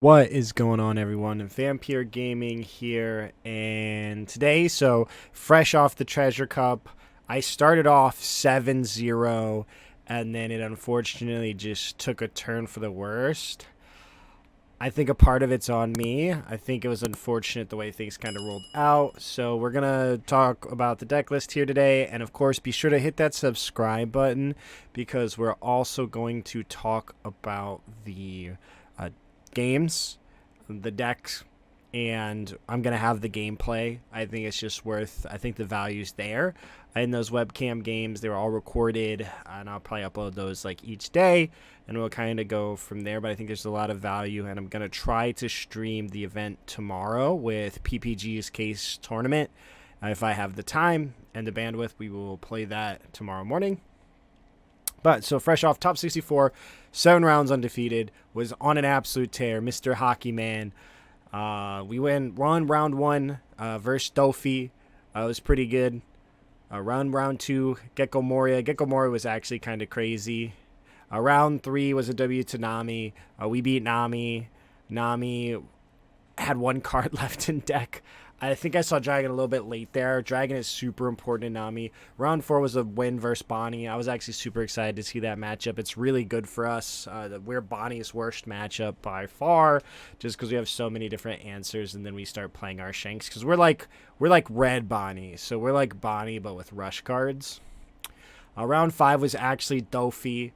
What is going on, everyone? Vampyr Gaming here, and today, fresh off the Treasure Cup, I started off 7-0, and then it unfortunately just took a turn for the worst. I think a part of it's on me. I think it was unfortunate the way things kind of rolled out. So we're going to talk about the deck list here today. And of course, be sure to hit that subscribe button because we're also going to talk about the games, the decks, and I'm going to have the gameplay. I think it's just worth, I think the value's there. In those webcam games, they were all recorded, and I'll probably upload those like each day, and we'll kind of go from there. But I think there's a lot of value, and I'm going to try to stream the event tomorrow with PPG's case tournament. If I have the time and the bandwidth, we will play that tomorrow morning. But so fresh off top 64, 7 rounds undefeated, was on an absolute tear. Mr. Haki Man. We won round 1 versus Dofi. It was pretty good. Round 2, Gecko Moria. Gecko Moria was actually kind of crazy. Round 3 was a W to Nami. We beat Nami. Nami had 1 card left in deck. I think I saw Dragon a little bit late there. Dragon is super important in Nami. Round 4 was a win versus Bonnie. I was actually super excited to see that matchup. It's really good for us. We're Bonnie's worst matchup by far, just because we have so many different answers, and then we start playing our Shanks because we're like red Bonnie, so we're like Bonnie but with rush cards. Round 5 was actually Dofi.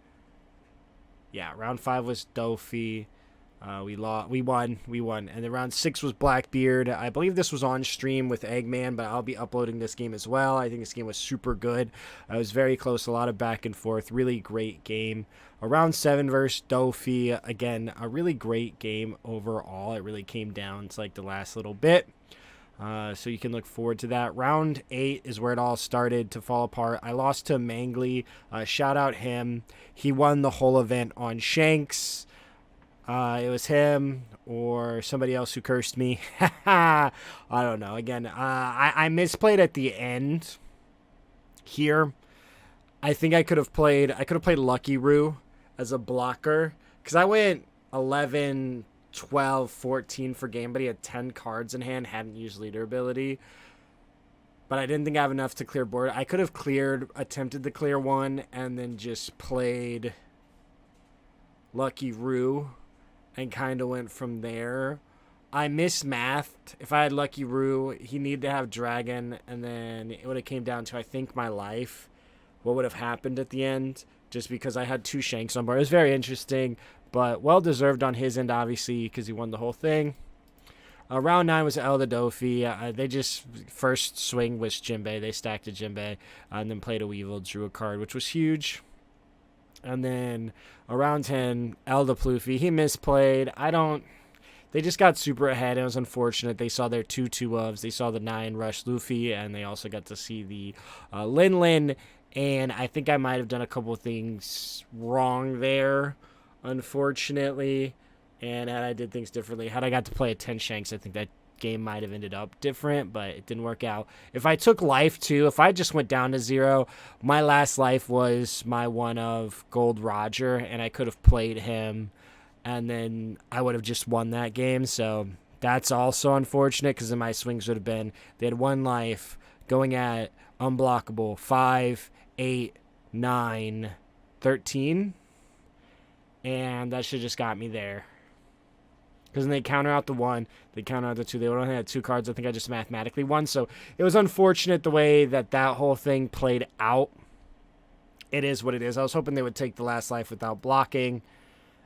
Yeah, round 5 was Dofi. We won, and then round 6 was Blackbeard. I believe this was on stream with Eggman, but I'll be uploading this game as well. I think this game was super good. I was very close, a lot of back and forth, really great game. Round 7 versus Dofi, again, a really great game overall. It really came down to like the last little bit. So you can look forward to that. Round 8 is where it all started to fall apart. I lost to Mangly. Shout out him. He won the whole event on Shanks. It was him or somebody else who cursed me. I don't know. Again, I misplayed at the end here. I think I could have played Lucky Roo as a blocker because I went 11, 12, 14 for game, but he had 10 cards in hand, hadn't used leader ability. But I didn't think I have enough to clear board. I could have attempted to clear one, and then just played Lucky Roo and kind of went from there. I mismathed. If I had Lucky Roo, he needed to have Dragon, and then it would have came down to, I think, my life. What would have happened at the end, just because I had 2 Shanks on board. It was very interesting, but well-deserved on his end, obviously, because he won the whole thing. Round 9 was El the Dofi. They just, first swing was Jinbei. They stacked a Jinbei, and then played a Weevil, drew a card, which was huge. And then around 10, El the Ploofy. He misplayed. They just got super ahead. It was unfortunate. They saw their 2-2-ofs. They saw the 9 rush Luffy, and they also got to see the Lin Lin. And I think I might have done a couple of things wrong there, unfortunately. And had I did things differently, had I got to play a 10 Shanks, I think that game might have ended up different, but it didn't work out. If I took life too, if I just went down to 0, my last life was my one of Gold Roger, and I could have played him, and then I would have just won that game. So that's also unfortunate because then my swings would have been, they had 1 life going at unblockable 5, 8, 9, 13, and that should have just got me there. Because then they counter out the 1, they counter out the 2. They would only had 2 cards. I think I just mathematically won. So it was unfortunate the way that whole thing played out. It is what it is. I was hoping they would take the last life without blocking,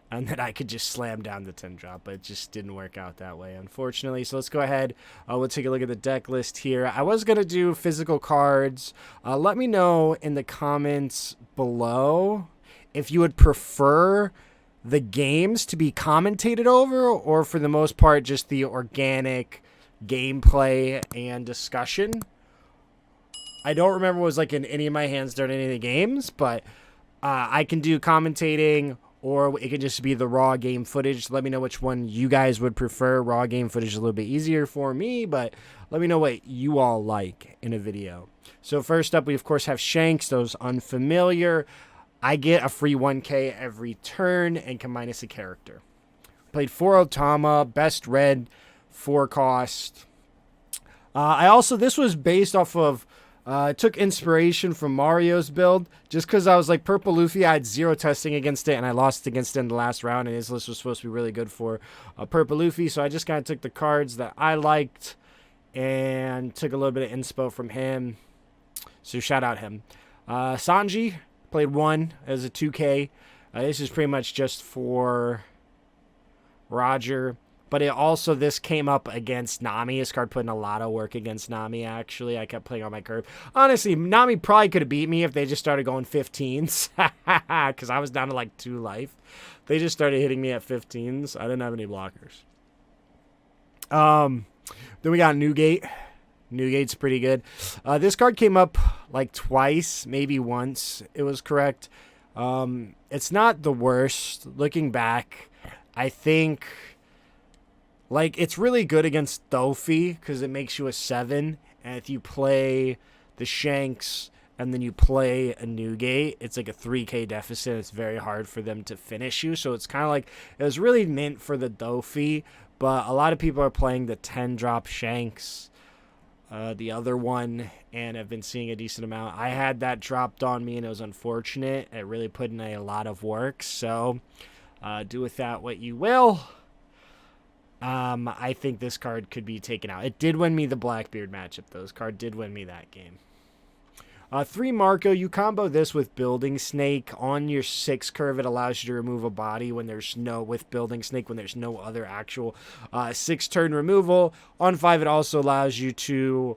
and that I could just slam down the 10 drop. But it just didn't work out that way, unfortunately. So let's go ahead. We'll take a look at the deck list here. I was going to do physical cards. Let me know in the comments below if you would prefer the games to be commentated over, or for the most part just the organic gameplay and discussion. I don't remember what was like in any of my hands during any of the games, but I can do commentating, or it could just be the raw game footage. Let me know which one you guys would prefer. Raw game footage is a little bit easier for me, but let me know what you all like in a video. So first up, we of course have Shanks, those unfamiliar. I get a free 1K every turn and can minus a character. Played 4 Otama, best red, 4 cost. I also, this was based off of, I took inspiration from Mario's build, just because I was like, Purple Luffy, I had 0 testing against it, and I lost against it in the last round, and his list was supposed to be really good for Purple Luffy, so I just kind of took the cards that I liked, and took a little bit of inspo from him, so shout out him. Sanji, played 1 as a 2K. This is pretty much just for Roger. But this came up against Nami. This card put in a lot of work against Nami, actually. I kept playing on my curve. Honestly, Nami probably could have beat me if they just started going 15s. Because I was down to like 2 life. They just started hitting me at 15s. I didn't have any blockers. Then we got Newgate. Newgate's pretty good. This card came up like twice, maybe once. It was correct. It's not the worst. Looking back, I think... like, it's really good against Dofi because it makes you a 7. And if you play the Shanks and then you play a Newgate, it's like a 3K deficit. It's very hard for them to finish you. So it's kind of like, it was really meant for the Dofi. But a lot of people are playing the 10-drop Shanks, the other one, and I've been seeing a decent amount. I had that dropped on me, and it was unfortunate. It really put in a lot of work. So do with that what you will. I think this card could be taken out. It did win me the Blackbeard matchup, though. This card did win me that game. 3 Marco, you combo this with Building Snake. On your 6 curve, it allows you to remove a body when there's no, with Building Snake, when there's no other actual 6-turn removal. On 5, it also allows you to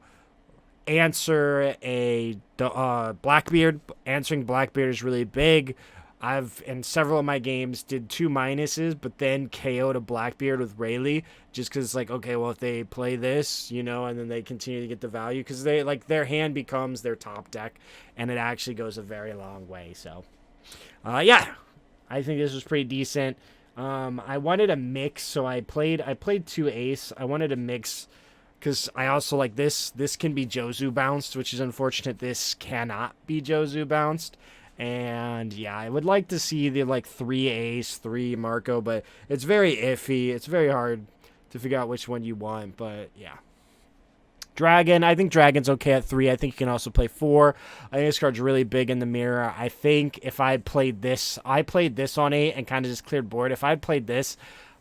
answer a Blackbeard. Answering Blackbeard is really big. I've, in several of my games, did 2 minuses, but then KO'd a Blackbeard with Rayleigh, just because it's like, okay, well, if they play this, you know, and then they continue to get the value, because they, like, their hand becomes their top deck, and it actually goes a very long way, so, yeah, I think this was pretty decent. I wanted a mix, so I played 2 ace. I wanted a mix, because I also, like, this can be Jozu bounced, which is unfortunate. This cannot be Jozu bounced. And yeah, I would like to see the like 3 ace, 3 Marco, but it's very iffy. It's very hard to figure out which one you want, but yeah. Dragon, I think Dragon's okay at 3. I think you can also play 4. I think this card's really big in the mirror. I think if I played this on 8 and kind of just cleared board. If I'd played this,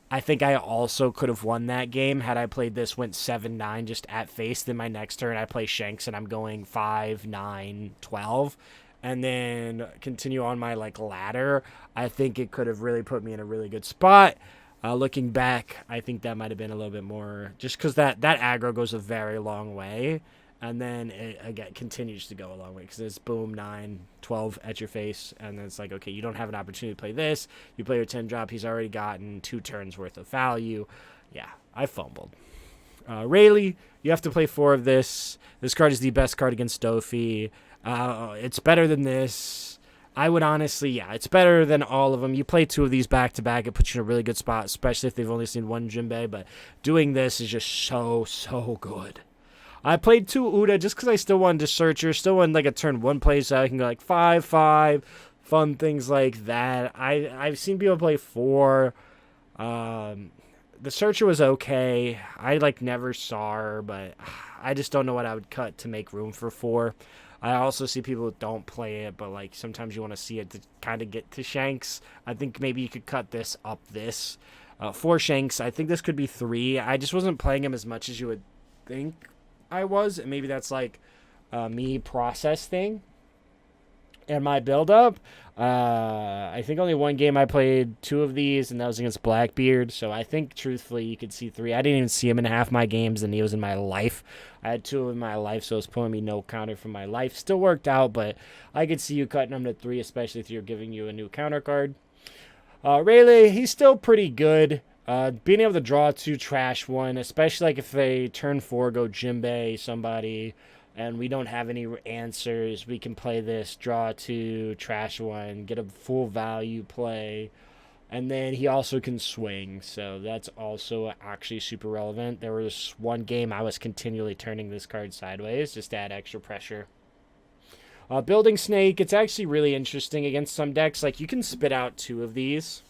I think I also could have won that game. Had I played this, went 7-9 just at face. Then my next turn, I play Shanks and I'm going 5, 9, 12. And then continue on my like ladder. I think it could have really put me in a really good spot. Looking back, I think that might have been a little bit more, just because that aggro goes a very long way, and then it again continues to go a long way because it's boom 9, 12 at your face, and then it's like, okay, you don't have an opportunity to play this. You play your 10 drop. He's already gotten 2 turns worth of value. Yeah, I fumbled. Rayleigh, you have to play 4 of this. This card is the best card against Dofi. It's better than this. I would honestly, yeah, it's better than all of them. You play 2 of these back to back, it puts you in a really good spot, especially if they've only seen 1 Jinbei, but doing this is just so good. I played 2 Uda just because I still wanted to Searcher, still wanted like a turn 1 play so I can go like 5-5, fun things like that. I've seen people play 4. The Searcher was okay. I like never saw her, but I just don't know what I would cut to make room for 4. I also see people who don't play it, but like sometimes you want to see it to kind of get to Shanks. I think maybe you could cut this up this. 4 Shanks, I think this could be 3. I just wasn't playing him as much as you would think I was, and maybe that's like me process thing and my build-up. I think only 1 game I played 2 of these, and that was against Blackbeard. So I think, truthfully, you could see 3. I didn't even see him in half my games, and he was in my life. I had 2 in my life, so it was pulling me no counter from my life. Still worked out, but I could see you cutting him to 3, especially if you're giving you a new counter card. Rayleigh, he's still pretty good. Being able to draw 2, trash 1, especially like if they turn 4, go Jinbei, somebody, and we don't have any answers, we can play this, draw 2, trash 1, get a full value play, and then he also can swing, so that's also actually super relevant. There was 1 game I was continually turning this card sideways just to add extra pressure. Building Snake, it's actually really interesting against some decks. Like, you can spit out 2 of these,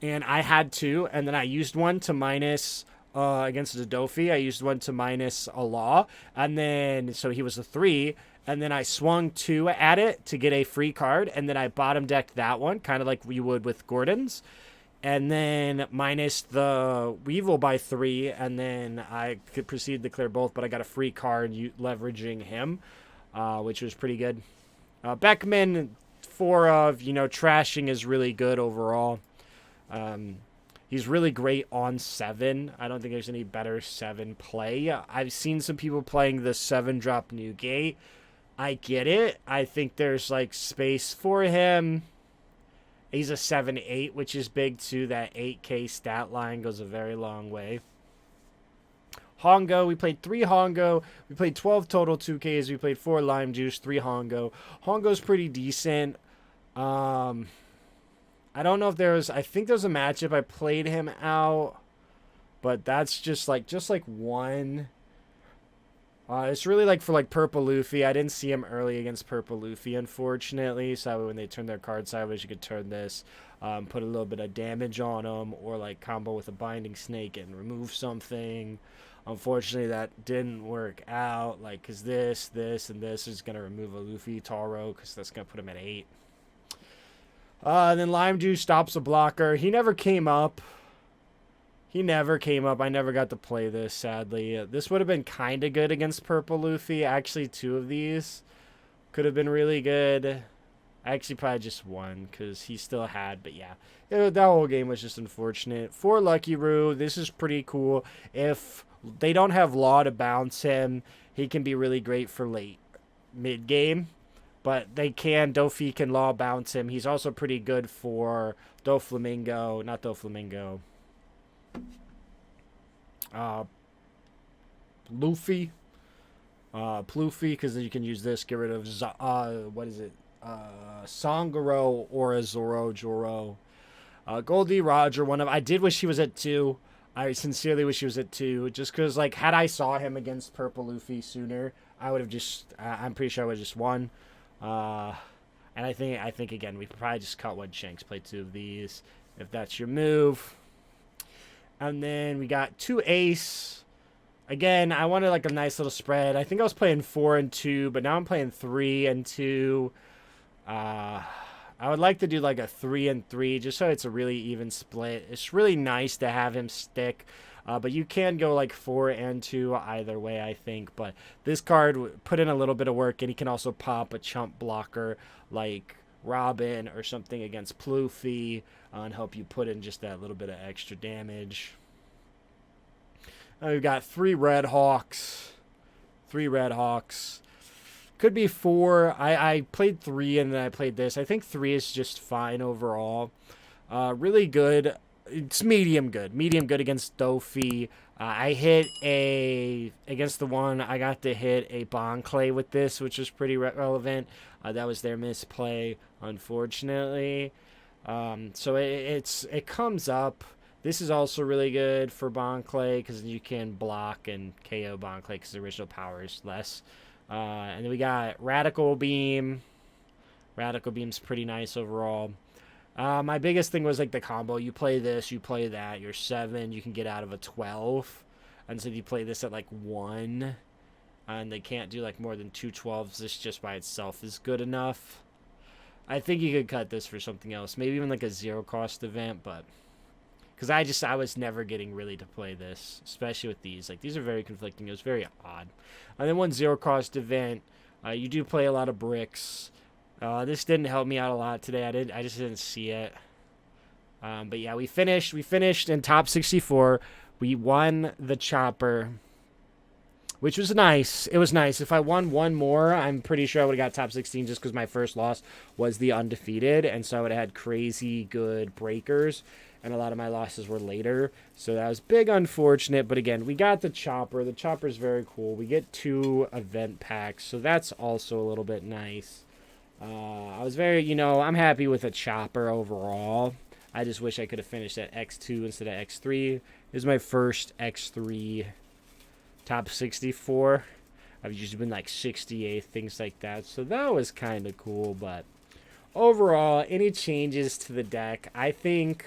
and I had two, and then I used one to minus against the Dofi. I used one to minus a law, and then so he was a 3, and then I swung 2 at it to get a free card, and then I bottom decked that one, kind of like we would with Gordon's, and then minus the Weevil by 3, and then I could proceed to clear both, but I got a free card leveraging him, which was pretty good. Beckman, 4 of, trashing is really good overall. He's really great on 7. I don't think there's any better 7 play. I've seen some people playing the 7-drop Newgate. I get it. I think there's, like, space for him. He's a 7-8, which is big, too. That 8K stat line goes a very long way. Hongo, we played 3 Hongo. We played 12 total 2Ks. We played 4 Lime Juice, 3 Hongo. Hongo's pretty decent. I don't know if there was... I think there was a matchup. I played him out. But that's just like one. It's really like for like Purple Luffy. I didn't see him early against Purple Luffy, unfortunately. So when they turn their card sideways, you could turn this. Put a little bit of damage on them. Or like combo with a Binding Snake and remove something. Unfortunately, that didn't work out. Like, because this, and this is going to remove a Luffy Taro. Because that's going to put him at 8. And then Lime Juice stops a blocker. He never came up. I never got to play this, sadly. This would have been kind of good against Purple Luffy. Actually, 2 of these could have been really good. Actually, probably just 1, because he still had. But yeah, that whole game was just unfortunate. For Lucky Roo, this is pretty cool. If they don't have Law to bounce him, he can be really great for late mid-game. But Dofi can Law bounce him. He's also pretty good for Doflamingo. Not Doflamingo. Luffy. Ploofy, because you can use this. Get rid of, Sangoro or Joro. Goldie Roger, I did wish he was at 2. I sincerely wish he was at 2. Just because, like, had I saw him against Purple Luffy sooner, I would have just, I'm pretty sure I would have just won. And I think again, we could probably just cut one Shanks, play 2 of these, if that's your move. And then we got 2 Ace. Again, I wanted like a nice little spread. I think I was playing 4 and 2, but now I'm playing 3 and 2. I would like to do like a 3 and 3, just so it's a really even split. It's really nice to have him stick. But you can go like 4 and 2 either way, I think. But this card put in a little bit of work, and he can also pop a chump blocker like Robin or something against Ploofy and help you put in just that little bit of extra damage. We've got 3 Red Hawks. Could be 4. I played 3 and then I played this. I think 3 is just fine overall. Really good. It's medium good. Medium good against Dofi. I hit against the one, I got to hit a Bon Clay with this, which was pretty relevant. That was their misplay, unfortunately. So it comes up. This is also really good for Bon Clay because you can block and KO Bon Clay because the original power is less. And then we got Radical Beam. Radical Beam's pretty nice overall. My biggest thing was like the combo. You play this, you play that. You're 7. You can get out of a 12. And so if you play this at like 1, and they can't do like more than 2 12s, this just by itself is good enough. I think you could cut this for something else. Maybe even like a 0-cost event, but because I was never getting really to play this, especially with these. Like, these are very conflicting. It was very odd. And then one 0-cost event, you do play a lot of bricks. This didn't help me out a lot today. I just didn't see it. But yeah, we finished in top 64. We won the chopper, which was nice. It was nice. If I won one more, I'm pretty sure I would have got top 16 just because my first loss was the undefeated. And so I would have had crazy good breakers. And a lot of my losses were later. So that was big unfortunate. But again, we got the chopper. The chopper is very cool. We get 2 event packs. So that's also a little bit nice. I was very, I'm happy with a chopper overall. I just wish I could have finished at X2 instead of X3. This is my first X3 top 64. I've usually been like 68, things like that. So that was kind of cool. But overall, any changes to the deck? I think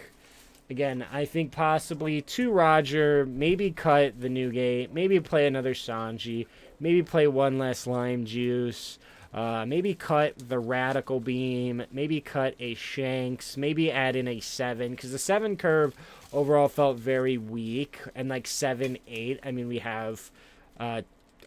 Again, I think possibly 2 Roger, maybe cut the Newgate, maybe play another Sanji, maybe play one less Lime Juice, maybe cut the Radical Beam, maybe cut a Shanks, maybe add in a 7, because the 7 curve overall felt very weak, and like 7, 8, I mean, we have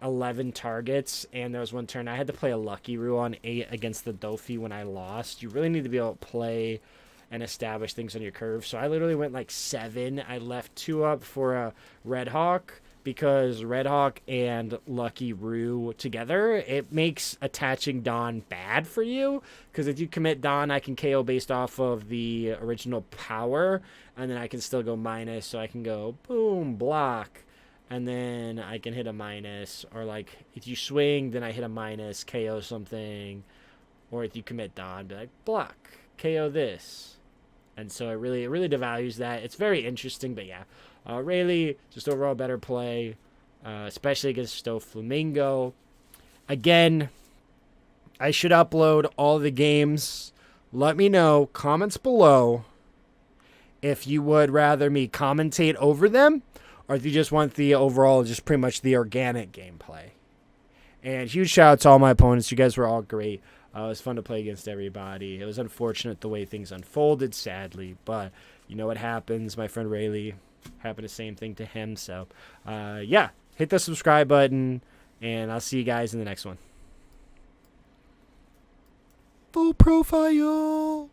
11 targets, and there was one turn I had to play a Lucky Roo on 8 against the Dofi when I lost. You really need to be able to play and establish things on your curve. So I literally went like 7. I left 2 up for a Red Hawk because Red Hawk and Lucky Roo together, it makes attaching Dawn bad for you. Because if you commit Dawn, I can KO based off of the original power, and then I can still go minus. So I can go boom, block, and then I can hit a minus. Or like if you swing, then I hit a minus, KO something. Or if you commit Dawn, be like block, KO this. And so it really devalues that. It's very interesting, but yeah. Rayleigh, just overall better play, especially against Flamingo. Again, I should upload all the games. Let me know, comments below, if you would rather me commentate over them, or if you just want the overall, just pretty much the organic gameplay. And huge shout out to all my opponents. You guys were all great. It was fun to play against everybody. It was unfortunate the way things unfolded, sadly. But you know what happens. My friend Rayleigh happened the same thing to him. So, yeah. Hit the subscribe button. And I'll see you guys in the next one. Full profile.